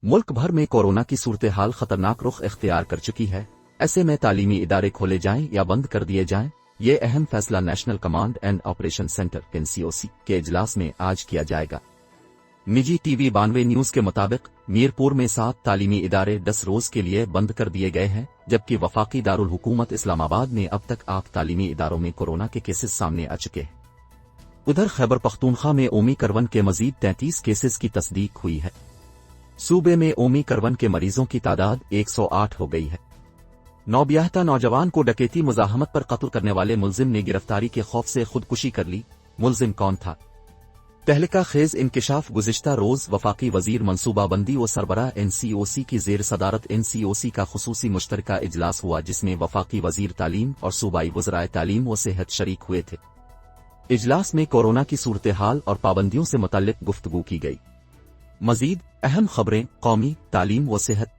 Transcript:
मुल्क भर में कोरोना की सूरत हाल खतरनाक रुख इख्तियार कर चुकी है। ऐसे में तालीमी इदारे खोले जाएं या बंद कर दिए जाएं, ये अहम फैसला national command and operation centre (NCOC) के इजलास में आज किया जाएगा। निजी टीवी 92 न्यूज के मुताबिक मीरपुर में 7 तालीमी इदारे 10 रोज के लिए बंद कर दिए गए हैं, जबकि वफाकी दारुल हुकूमत इस्लामाबाद में अब तक 8 तालीमी इदारों में कोरोना के केसेस सामने आ चुके हैं। उधर खैबर पख्तूनख्वा में ओमिक्रॉन के मजीद 33 केसेस की तस्दीक हुई है। सूबे में ओमिक्रॉन के मरीजों की तादाद 108 हो गई है। नौबियाहता नौजवान को डकैती मुजाहमत पर कत्ल करने वाले मुलजिम ने गिरफ्तारी के खौफ से खुदकुशी कर ली। मुलजिम कौन था? तहलका खेज इंकिशाफ गुज़िश्ता रोज वफाकी वजीर मनसूबाबंदी व सरबराह NCOC की जेर सदारत NCOC का खुसूसी मुश्तरका इजलास हुआ, जिसमें वफाकी वजीर तालीम और सूबाई वज़राए तालीम व सेहत शरीक हुए थे। इजलास में कोरोना की सूरत हाल और पाबंदियों से मुतल्लिक गुफ्तगू की गई। मजीद अहम खबरें, कौमी तालीम व सेहत